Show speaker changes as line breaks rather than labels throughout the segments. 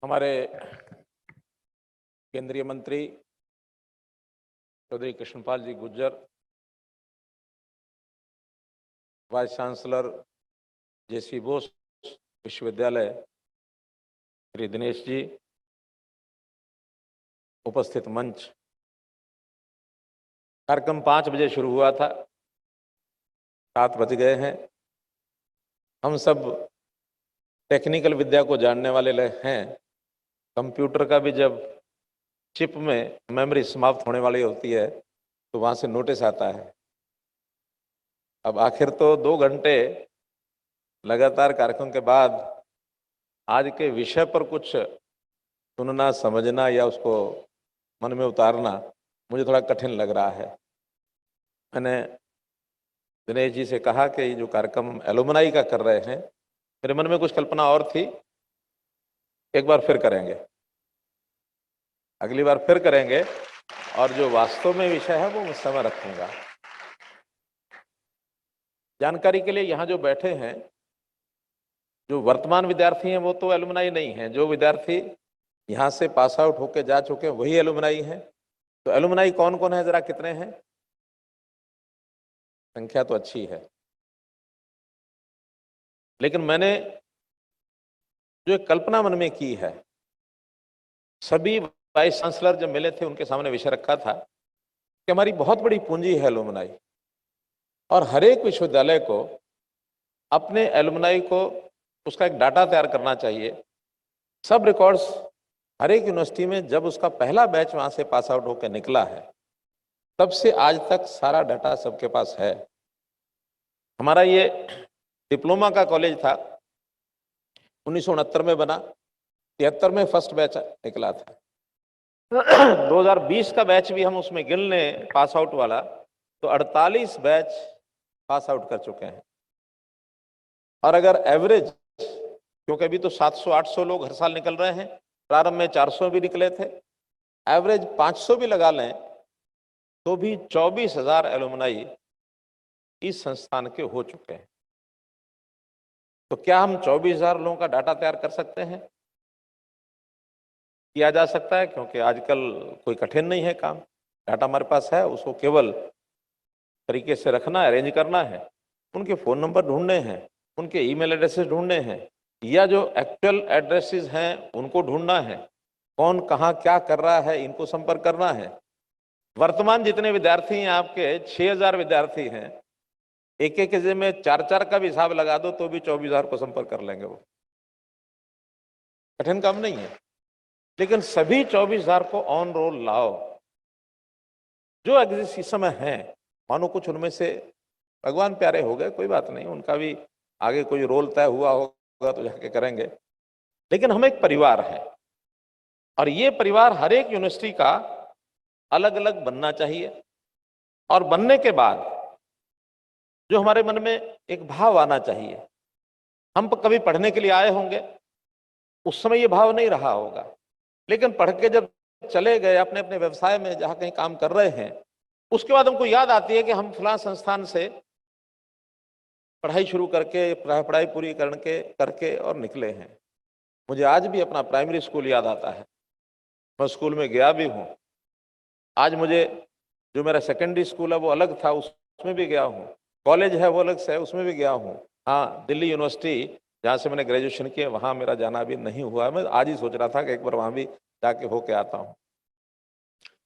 हमारे केंद्रीय मंत्री चौधरी कृष्णपाल जी गुर्जर, वाइस चांसलर जेसी बोस विश्वविद्यालय श्री दिनेश जी, उपस्थित मंच। कार्यक्रम 5 बजे शुरू हुआ था, 7 बज गए हैं। हम सब टेक्निकल विद्या को जानने वाले हैं। कंप्यूटर का भी जब चिप में मेमोरी समाप्त होने वाली होती है तो वहाँ से नोटिस आता है। अब आखिर तो 2 घंटे लगातार कार्यक्रम के बाद आज के विषय पर कुछ सुनना, समझना या उसको मन में उतारना मुझे थोड़ा कठिन लग रहा है। मैंने दिनेश जी से कहा कि ये जो कार्यक्रम एलुमनाई का कर रहे हैं, मेरे मन में कुछ कल्पना और थी, एक बार फिर करेंगे, अगली बार फिर करेंगे, और जो वास्तव में विषय है वो मैं समय रखूंगा। जानकारी के लिए यहाँ जो बैठे हैं, जो वर्तमान विद्यार्थी हैं वो तो एलुमनाई नहीं हैं। जो विद्यार्थी यहाँ से पास आउट होके जा चुके हैं वही एलुमनाई हैं। तो एलुमनाई कौन कौन है, जरा कितने हैं? संख्या तो अच्छी है, लेकिन मैंने जो एक कल्पना मन में की है, सभी वाइस चांसलर जब मिले थे उनके सामने विषय रखा था कि हमारी बहुत बड़ी पूंजी है एलुमनाई, और हर एक विश्वविद्यालय को अपने एलुमनाई को उसका एक डाटा तैयार करना चाहिए। सब रिकॉर्ड्स हर एक यूनिवर्सिटी में जब उसका पहला बैच वहाँ से पास आउट होकर निकला है तब से आज तक सारा डाटा सबके पास है। हमारा ये डिप्लोमा का कॉलेज था, 1969 में बना, 73 में फर्स्ट बैच निकला था। 2020 का बैच भी हम उसमें गिन लें पास आउट वाला तो 48 बैच पास आउट कर चुके हैं। और अगर एवरेज, क्योंकि अभी तो 700-800 लोग हर साल निकल रहे हैं, प्रारंभ में 400 भी निकले थे, एवरेज 500 भी लगा लें तो भी 24,000 एलुमनाई इस संस्थान के हो चुके हैं। तो क्या हम 24,000 लोगों का डाटा तैयार कर सकते हैं? किया जा सकता है, क्योंकि आजकल कोई कठिन नहीं है काम। डाटा हमारे पास है, उसको केवल तरीके से रखना है, अरेंज करना है, उनके फ़ोन नंबर ढूंढने हैं, उनके ईमेल एड्रेसेस ढूंढने हैं, या जो एक्चुअल एड्रेसेस हैं उनको ढूंढना है, कौन कहाँ क्या कर रहा है इनको संपर्क करना है। वर्तमान जितने विद्यार्थी हैं आपके, 6,000 विद्यार्थी हैं, एक एक में 4-4 का भी हिसाब लगा दो तो भी 24,000 को संपर्क कर लेंगे। वो कठिन काम नहीं है, लेकिन सभी 24,000 को ऑन रोल लाओ। जो एग्जिस्ट इस समय है, मानो कुछ उनमें से भगवान प्यारे हो गए, कोई बात नहीं, उनका भी आगे कोई रोल तय हुआ होगा तो जाके करेंगे, लेकिन हम एक परिवार है, और ये परिवार हर एक यूनिवर्सिटी का अलग अलग बनना चाहिए। और बनने के बाद जो हमारे मन में एक भाव आना चाहिए, हम कभी पढ़ने के लिए आए होंगे, उस समय ये भाव नहीं रहा होगा, लेकिन पढ़ के जब चले गए अपने अपने व्यवसाय में, जहाँ कहीं काम कर रहे हैं, उसके बाद हमको याद आती है कि हम फलां संस्थान से पढ़ाई शुरू करके, पढ़ाई पूरी करके और निकले हैं। मुझे आज भी अपना प्राइमरी स्कूल याद आता है, मैं स्कूल में गया भी हूँ। आज मुझे जो मेरा सेकेंडरी स्कूल है वो अलग था, उसमें भी गया हूँ। कॉलेज है वो अलग से है, उसमें भी गया हूँ। हाँ, दिल्ली यूनिवर्सिटी जहाँ से मैंने ग्रेजुएशन किया वहाँ मेरा जाना अभी नहीं हुआ है। मैं आज ही सोच रहा था कि एक बार वहाँ भी जाके होके आता हूँ।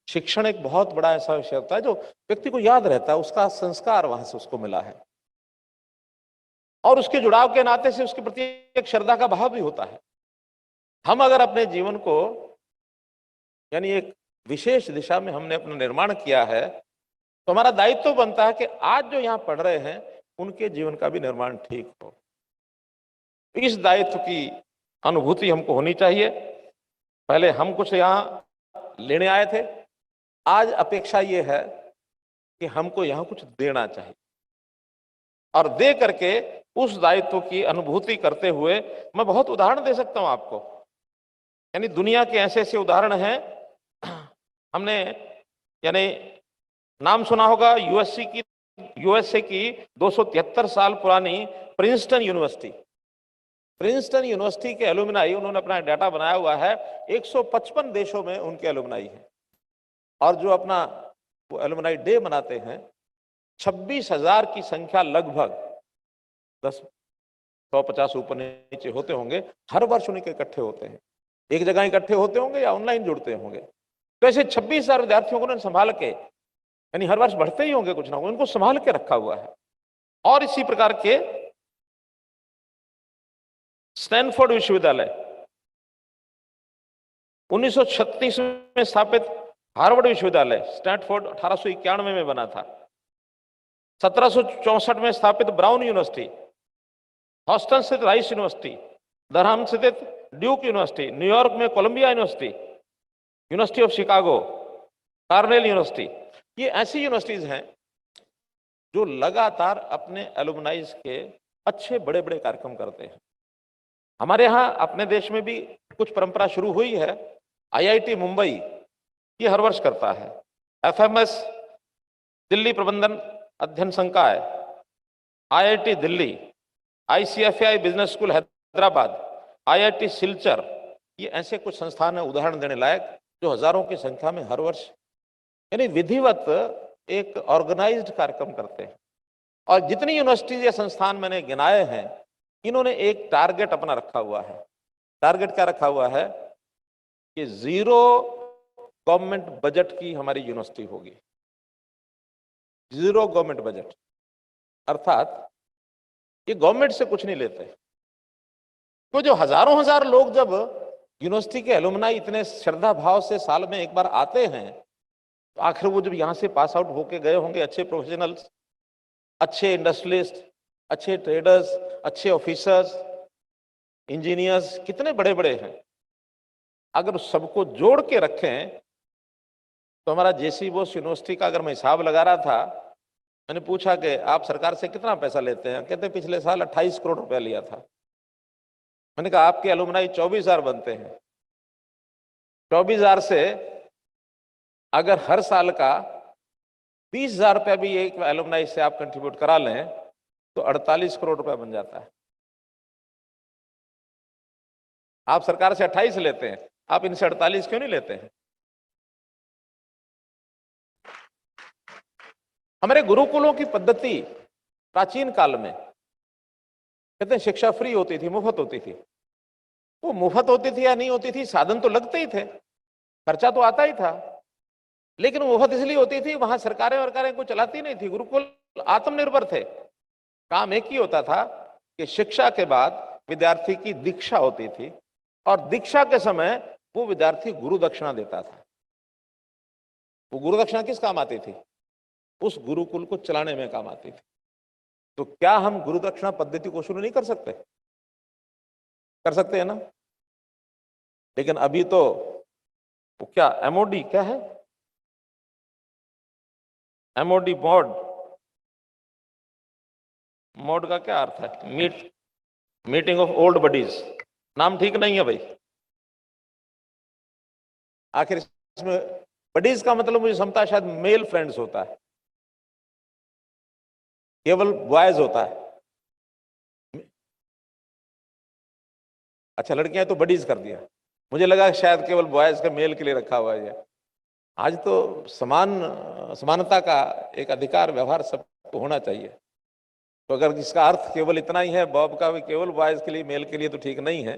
शिक्षण एक बहुत बड़ा ऐसा विषय होता है जो व्यक्ति को याद रहता है, उसका संस्कार वहां से उसको मिला है, और उसके जुड़ाव के नाते से उसके प्रति एक श्रद्धा का भाव भी होता है। हम अगर अपने जीवन को, यानी एक विशेष दिशा में हमने अपना निर्माण किया है, तो हमारा दायित्व तो बनता है कि आज जो यहाँ पढ़ रहे हैं उनके जीवन का भी निर्माण ठीक हो। इस दायित्व की अनुभूति हमको होनी चाहिए। पहले हम कुछ यहाँ लेने आए थे, आज अपेक्षा ये है कि हमको यहाँ कुछ देना चाहिए, और दे करके उस दायित्व की अनुभूति करते हुए मैं बहुत उदाहरण दे सकता हूँ आपको। यानी दुनिया के ऐसे ऐसे उदाहरण हैं। हमने, यानी नाम सुना होगा यूएसए की 273 साल पुरानी प्रिंसटन यूनिवर्सिटी। प्रिंसटन यूनिवर्सिटी के एलुमनाई, उन्होंने अपना डाटा बनाया हुआ है, 155 देशों में उनके एलुमनाई हैं। और जो अपना वो एलुमनाई डे मनाते हैं, 26,000 की संख्या लगभग, 150 ऊपर नीचे होते होंगे, हर वर्ष उनके इकट्ठे होते हैं। एक जगह इकट्ठे होते होंगे या ऑनलाइन जुड़ते होंगे। तो ऐसे 26,000 विद्यार्थियों को उन्होंने संभाल के, यानी हर वर्ष बढ़ते ही होंगे कुछ ना कुछ, उनको संभाल के रखा हुआ है। और इसी प्रकार के स्टैनफोर्ड विश्वविद्यालय 1936 में स्थापित, हार्वर्ड विश्वविद्यालय स्टैनफोर्ड 1891 में बना था, 1764 में स्थापित ब्राउन यूनिवर्सिटी, हॉस्टन स्थित राइस यूनिवर्सिटी, दरहम स्थित ड्यूक यूनिवर्सिटी, न्यूयॉर्क में Columbia University, University of Chicago, Cornell University, ये ऐसी यूनिवर्सिटीज हैं जो लगातार अपने एलुमनाइज के अच्छे बड़े बड़े कार्यक्रम करते हैं। हमारे यहाँ अपने देश में भी कुछ परंपरा शुरू हुई है। आईआईटी मुंबई ये हर वर्ष करता है, एफएमएस दिल्ली प्रबंधन अध्ययन संकाय, IIT Delhi, ICFAI business school Hyderabad, IIT Silchar, ये ऐसे कुछ संस्थान है उदाहरण देने लायक, जो हजारों की संख्या में हर वर्ष यानी विधिवत एक ऑर्गेनाइज्ड कार्यक्रम करते हैं। और जितनी यूनिवर्सिटीज या संस्थान मैंने गिनाए हैं, इन्होंने एक टारगेट अपना रखा हुआ है। टारगेट क्या रखा हुआ है कि 0 गवर्नमेंट बजट की हमारी यूनिवर्सिटी होगी। 0 गवर्नमेंट बजट, अर्थात ये गवर्नमेंट से कुछ नहीं लेते। तो जो हजारों हजार लोग जब यूनिवर्सिटी के एलुमनाई इतने श्रद्धा भाव से साल में एक बार आते हैं, तो आखिर वो जब यहां से पास आउट होके गए होंगे अच्छे प्रोफेशनल्स, अच्छे इंडस्ट्रियलिस्ट, अच्छे ट्रेडर्स, अच्छे ऑफिसर्स, इंजीनियर्स, कितने बड़े बड़े हैं। अगर सबको जोड़ के रखें तो हमारा जेसी बोस यूनिवर्सिटी का अगर मैं हिसाब लगा रहा था, मैंने पूछा कि आप सरकार से कितना पैसा लेते हैं, कहते पिछले साल 28 करोड़ रुपया लिया था। मैंने कहा आपके एलुमनाई 24,000 बनते हैं, 24,000 से अगर हर साल का 20,000 रुपया भी एक एलुमनाई से आप कंट्रीब्यूट करा लें तो 48 करोड़ रुपया बन जाता है। आप सरकार से 28 लेते हैं, आप इनसे 48 क्यों नहीं लेते हैं? हमारे गुरुकुलों की पद्धति प्राचीन काल में, कहते हैं शिक्षा फ्री होती थी, मुफ्त होती थी। वो मुफ्त होती थी या नहीं होती थी, साधन तो लगते ही थे, खर्चा तो आता ही था, लेकिन मुफ्त इसलिए होती थी वहां सरकारें वरकारें को चलाती नहीं थी। गुरुकुल आत्मनिर्भर थे। काम एक ही होता था कि शिक्षा के बाद विद्यार्थी की दीक्षा होती थी, और दीक्षा के समय वो विद्यार्थी गुरु दक्षिणा देता था। वो गुरु दक्षिणा किस काम आती थी? उस गुरुकुल को चलाने में काम आती थी। तो क्या हम गुरु दक्षिणा पद्धति को शुरू नहीं कर सकते? कर सकते हैं ना। लेकिन अभी तो वो क्या एमओडी क्या है, एमओडी मोड का क्या अर्थ है? Meeting of old buddies. नाम ठीक नहीं है भाई। आखिर इसमें बडीज का मतलब मुझे समझता है शायद मेल फ्रेंड्स होता है, केवल बॉयज होता है। अच्छा लड़कियां तो बडीज कर दिया, मुझे लगा शायद केवल बॉयज का मेल के लिए रखा हुआ है। आज तो समानता का एक अधिकार व्यवहार सबको होना चाहिए। तो अगर इसका अर्थ केवल इतना ही है, बॉब का भी केवल बॉयज के लिए मेल के लिए, तो ठीक नहीं है।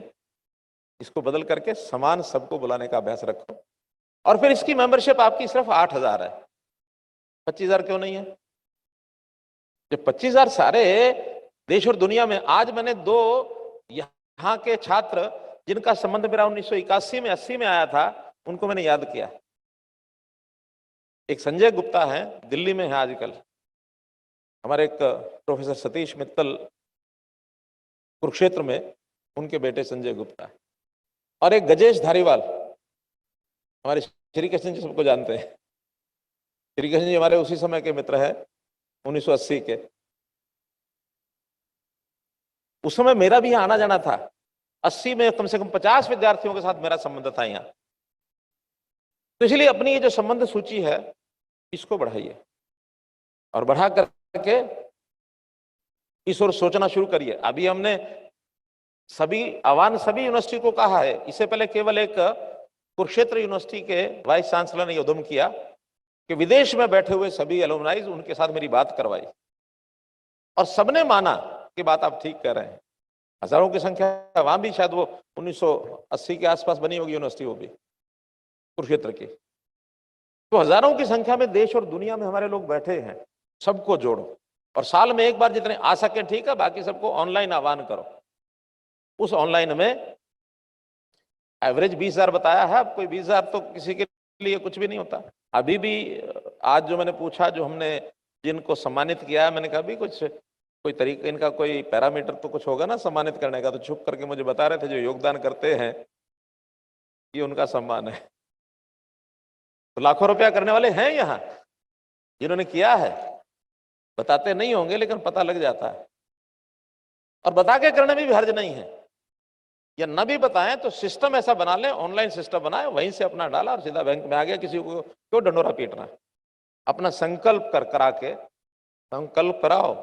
इसको बदल करके समान सबको बुलाने का अभ्यास रखो। और फिर इसकी मेंबरशिप आपकी सिर्फ 8,000 है, 25,000 क्यों नहीं है? जब 25,000 सारे देश और दुनिया में। आज मैंने 2 यहाँ के छात्र जिनका संबंध मेरा 1981 में 80 में आया था, उनको मैंने याद किया। एक संजय गुप्ता है, दिल्ली में है आजकल। हमारे एक प्रोफेसर सतीश मित्तल कुरुक्षेत्र में, उनके बेटे संजय गुप्ता है। और एक गजेश धारीवाल, हमारे श्री कृष्ण जी सबको जानते हैं। श्री कृष्ण जी हमारे उसी समय के मित्र हैं, 1980 के। उस समय मेरा भी यहाँ आना जाना था। 80 में कम से कम 50 विद्यार्थियों के साथ मेरा संबंध था यहाँ। तो इसलिए अपनी ये जो संबंध सूची है, इसको बढ़ाइए और बढ़ा करके इस ओर सोचना शुरू करिए। अभी हमने सभी आह्वान सभी यूनिवर्सिटी को कहा है। इससे पहले केवल एक कुरुक्षेत्र यूनिवर्सिटी के वाइस चांसलर ने उद्यम किया कि विदेश में बैठे हुए सभी एलुमनाइज उनके साथ मेरी बात करवाई और सबने माना कि बात आप ठीक कह रहे हैं। हजारों की संख्या, वहां भी शायद वो 1980 के आसपास बनी होगी यूनिवर्सिटी, वो भी कुरुक्षेत्र की। तो हजारों की संख्या में देश और दुनिया में हमारे लोग बैठे हैं, सबको जोड़ो और साल में एक बार जितने आ सके ठीक है, बाकी सबको ऑनलाइन आह्वान करो। उस ऑनलाइन में एवरेज 20,000 बताया है, अब कोई 20,000 तो किसी के लिए कुछ भी नहीं होता। अभी भी आज जो मैंने पूछा, जो हमने जिनको सम्मानित किया है, मैंने कहा भी कुछ कोई तरीका, इनका कोई पैरामीटर तो कुछ होगा ना सम्मानित करने का। तो चुप करके मुझे बता रहे थे जो योगदान करते हैं ये उनका सम्मान है। तो लाखों रुपया करने वाले हैं यहाँ जिन्होंने किया है, बताते नहीं होंगे लेकिन पता लग जाता है। और बता के करने में भी हर्ज नहीं है, या न भी बताएं तो सिस्टम ऐसा बना लें, ऑनलाइन सिस्टम बनाए, वहीं से अपना डाला और सीधा बैंक में आ गया। किसी को क्यों डंडोरा पीटना, अपना संकल्प करा के संकल्प कराओ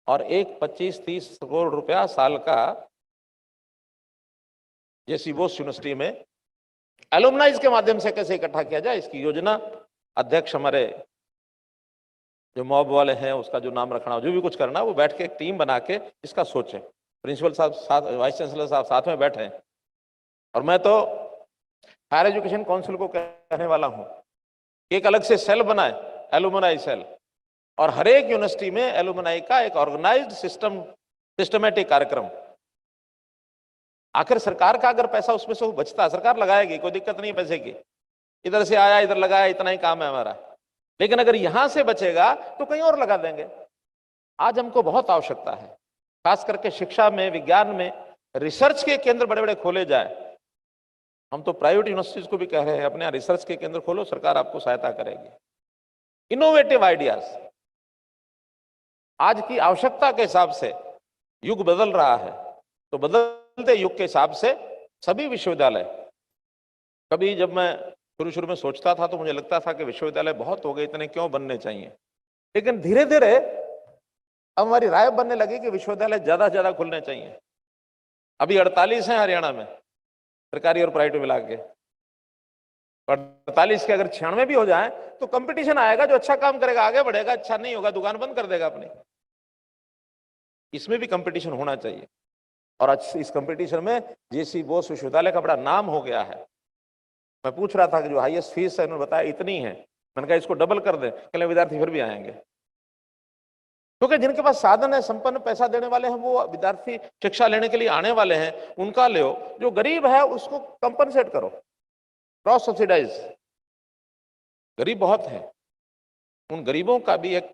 और एक 25-30 करोड़ रुपया साल का जैसी बोस यूनिवर्सिटी में एलुमनाइज के माध्यम से कैसे इकट्ठा किया जाए, इसकी योजना अध्यक्ष हमारे जो मॉब वाले हैं उसका जो नाम रखना, जो भी कुछ करना, वो बैठ के एक टीम बना के इसका सोचें। प्रिंसिपल साहब साथ, वाइस चांसलर साहब साथ में बैठे हैं। और मैं तो हायर एजुकेशन काउंसिल को कहने वाला हूं कि एक अलग से सेल बनाए, एलुमनाई सेल, और हर एक यूनिवर्सिटी में एलुमनाई का एक ऑर्गेनाइज्ड सिस्टमेटिक कार्यक्रम। आखिर सरकार का अगर पैसा उसमें से बचता, सरकार लगाएगी, कोई दिक्कत नहीं पैसे की, इधर से आया इधर लगाया, इतना ही काम है हमारा। लेकिन अगर यहां से बचेगा तो कहीं और लगा देंगे। आज हमको बहुत आवश्यकता है, खास करके शिक्षा में, विज्ञान में रिसर्च के केंद्र बड़े बड़े खोले जाए। हम तो प्राइवेट यूनिवर्सिटीज को भी कह रहे हैं अपने यहाँ रिसर्च के केंद्र खोलो, सरकार आपको सहायता करेगी। इनोवेटिव आइडियाज, आज की आवश्यकता के हिसाब से युग बदल रहा है, तो बदलते युग के हिसाब से सभी विश्वविद्यालय, कभी जब मैं शुरू में सोचता था तो मुझे लगता था कि विश्वविद्यालय बहुत हो गए, इतने क्यों बनने चाहिए। लेकिन धीरे धीरे अब हमारी राय बनने लगी कि विश्वविद्यालय ज्यादा से ज्यादा खुलने चाहिए। अभी 48 हैं हरियाणा में, सरकारी और प्राइवेट मिला के। 48 के अगर 96 भी हो जाए तो कंपटीशन आएगा, जो अच्छा काम करेगा आगे बढ़ेगा, अच्छा नहीं होगा दुकान बंद कर देगा अपनी। इसमें भी कंपटीशन होना चाहिए। और इस कंपटीशन में जेसी बोस विश्वविद्यालय का बड़ा नाम हो गया है। मैं पूछ रहा था कि जो हाईएस्ट फीस है, उन्होंने बताया इतनी है। मैंने कहा इसको डबल कर दें, कहले विद्यार्थी फिर भी आएंगे। क्योंकि जिनके पास साधन है, संपन्न पैसा देने वाले हैं, वो विद्यार्थी शिक्षा लेने के लिए आने वाले हैं, उनका ले। जो गरीब है उसको कंपनसेट करो, क्रॉस सब्सिडाइज। गरीब बहुत है, उन गरीबों का भी एक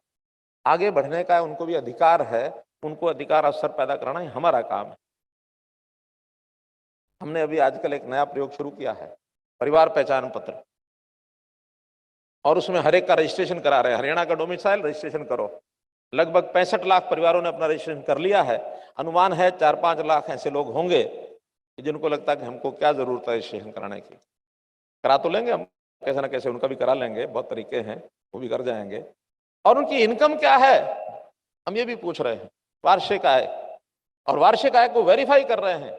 आगे बढ़ने का उनको भी अधिकार है, उनको अधिकार अवसर पैदा कराना ही हमारा काम है। हमने अभी आजकल एक नया प्रयोग शुरू किया है, परिवार पहचान पत्र, और उसमें हर एक का रजिस्ट्रेशन करा रहे हैं। हरियाणा का डोमिसाइल रजिस्ट्रेशन करो। लगभग 65 लाख परिवारों ने अपना रजिस्ट्रेशन कर लिया है। अनुमान है 4-5 लाख ऐसे लोग होंगे जिनको लगता है कि हमको क्या जरूरत है रजिस्ट्रेशन कराने की। करा तो लेंगे हम, कैसे ना कैसे उनका भी करा लेंगे, बहुत तरीके हैं, वो भी कर जाएंगे। और उनकी इनकम क्या है हम ये भी पूछ रहे हैं, वार्षिक आय, और वार्षिक आय को वेरीफाई कर रहे हैं।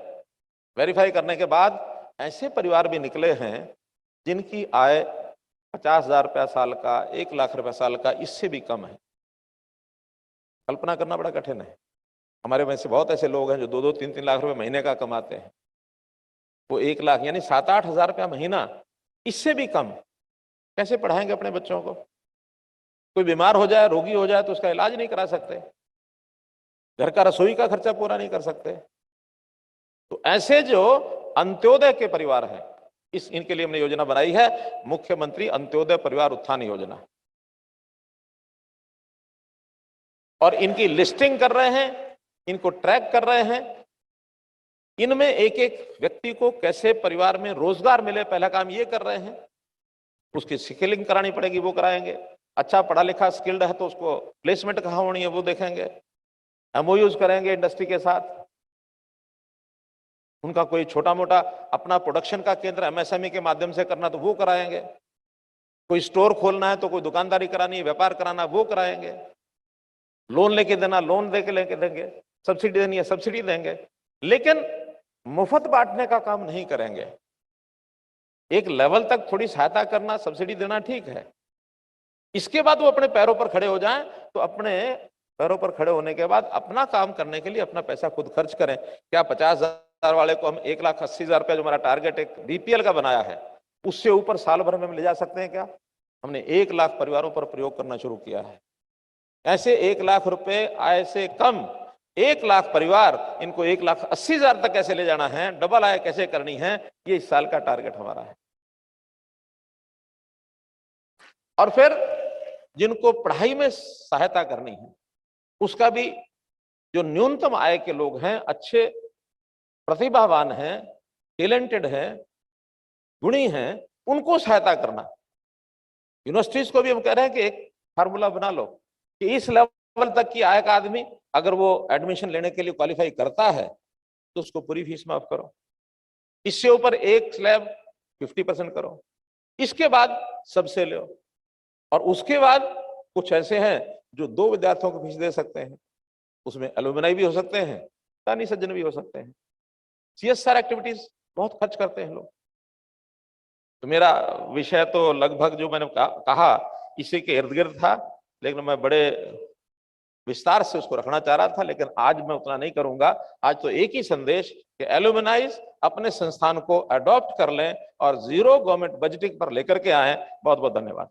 वेरीफाई करने के बाद ऐसे परिवार भी निकले हैं जिनकी आय 50,000 रुपया साल का, 1 लाख रुपया साल का, इससे भी कम है। कल्पना करना बड़ा कठिन है। हमारे में से बहुत ऐसे लोग हैं जो 2-2, 3-3 लाख रुपए महीने का कमाते हैं। वो 1 लाख यानी 7-8 हजार रुपया महीना, इससे भी कम कैसे पढ़ाएंगे अपने बच्चों को। कोई बीमार हो जाए, रोगी हो जाए तो उसका इलाज नहीं करा सकते, घर का रसोई का खर्चा पूरा नहीं कर सकते। तो ऐसे जो अंत्योदय के परिवार हैं, इनके लिए हमने योजना बनाई है, मुख्यमंत्री अंत्योदय परिवार उत्थान योजना। और इनकी लिस्टिंग कर रहे हैं, इनको ट्रैक कर रहे हैं। इनमें एक एक व्यक्ति को कैसे परिवार में रोजगार मिले, पहला काम ये कर रहे हैं। उसकी स्किलिंग करानी पड़ेगी, वो कराएंगे। अच्छा पढ़ा लिखा स्किल्ड है तो उसको प्लेसमेंट कहाँ होनी है वो देखेंगे। एमओयूज करेंगे इंडस्ट्री के साथ। उनका कोई छोटा मोटा अपना प्रोडक्शन का केंद्र एमएसएमई के माध्यम से करना तो वो कराएंगे। कोई स्टोर खोलना है तो कोई दुकानदारी करानी है, व्यापार कराना, वो कराएंगे। लोन लेके देना, लोन लेके देंगे। सब्सिडी देनी है, सब्सिडी देंगे। लेकिन मुफ्त बांटने का काम नहीं करेंगे। एक लेवल तक थोड़ी सहायता करना, सब्सिडी देना ठीक है, इसके बाद वो अपने पैरों पर खड़े हो जाएं, तो अपने पैरों पर खड़े होने के बाद अपना काम करने के लिए अपना पैसा खुद खर्च करें। क्या 50,000 वाले को हम 1,80,000 रुपया जो हमारा टारगेट एक बीपीएल का बनाया है, उससे ऊपर साल भर में हम ले जा सकते हैं क्या? हमने 1 लाख परिवारों पर प्रयोग करना शुरू किया है। ऐसे 1 लाख रुपए आय से कम 1 लाख परिवार, इनको 1,80,000 तक कैसे ले जाना है, डबल आय कैसे करनी है, ये इस साल का टारगेट हमारा है। और फिर जिनको पढ़ाई में सहायता करनी है, उसका भी जो न्यूनतम आय के लोग हैं, अच्छे प्रतिभावान हैं, टैलेंटेड हैं, गुणी हैं, उनको सहायता करना। यूनिवर्सिटीज को भी हम कह रहे हैं कि एक फार्मूला बना लो कि इस लेवल तक की आय का आदमी अगर वो एडमिशन लेने के लिए क्वालिफाई करता है तो उसको पूरी फीस माफ करो, इससे ऊपर एक स्लैब 50% करो, इसके बाद सबसे लो, और उसके बाद कुछ ऐसे हैं जो 2 विद्यार्थियों को फीस दे सकते हैं, उसमें एलुमनाई भी हो सकते हैं, दानी सज्जन भी हो सकते हैं। सीएसआर एक्टिविटीज बहुत खर्च करते हैं लोग। तो मेरा विषय तो लगभग जो मैंने कहा इसी के इर्द गिर्द था, लेकिन मैं बड़े विस्तार से उसको रखना चाह रहा था, लेकिन आज मैं उतना नहीं करूंगा। आज तो एक ही संदेश कि एलुमनाइज अपने संस्थान को अडॉप्ट कर लें और 0 गवर्नमेंट बजटिंग पर लेकर के आए। बहुत बहुत धन्यवाद।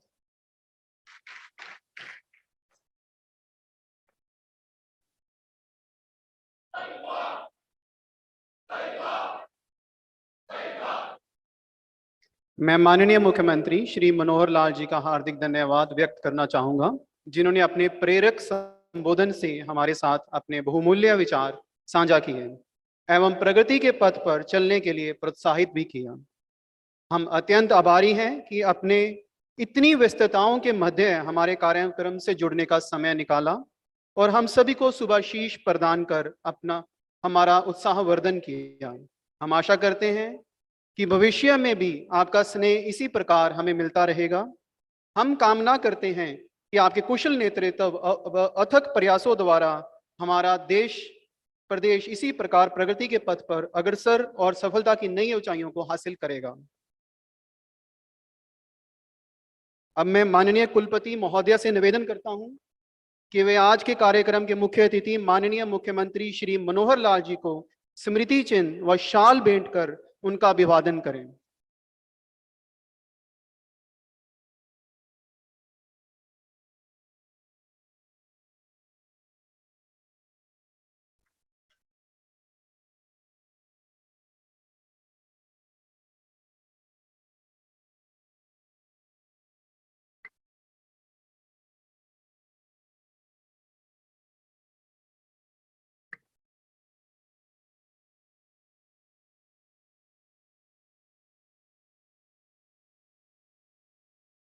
मैं माननीय मुख्यमंत्री श्री मनोहर लाल जी का हार्दिक धन्यवाद व्यक्त करना चाहूंगा, जिन्होंने अपने प्रेरक संबोधन से हमारे साथ अपने बहुमूल्य विचार साझा किए एवं प्रगति के पथ पर चलने के लिए प्रोत्साहित भी किया। हम अत्यंत आभारी हैं कि अपने इतनी व्यस्तताओं के मध्य हमारे कार्यक्रम से जुड़ने का समय निकाला और हम सभी को शुभाशीष प्रदान कर हमारा उत्साहवर्धन किया। हम आशा करते हैं कि भविष्य में भी आपका स्नेह इसी प्रकार हमें मिलता रहेगा। हम कामना करते हैं कि आपके कुशल नेतृत्व अथक प्रयासों द्वारा हमारा देश प्रदेश इसी प्रकार प्रगति के पथ पर अग्रसर और सफलता की नई ऊंचाइयों को हासिल करेगा। अब मैं माननीय कुलपति महोदय से निवेदन करता हूं कि वे आज के कार्यक्रम के मुख्य अतिथि माननीय मुख्यमंत्री श्री मनोहर लाल जी को स्मृति चिन्ह व शाल भेंट कर उनका अभिवादन करें।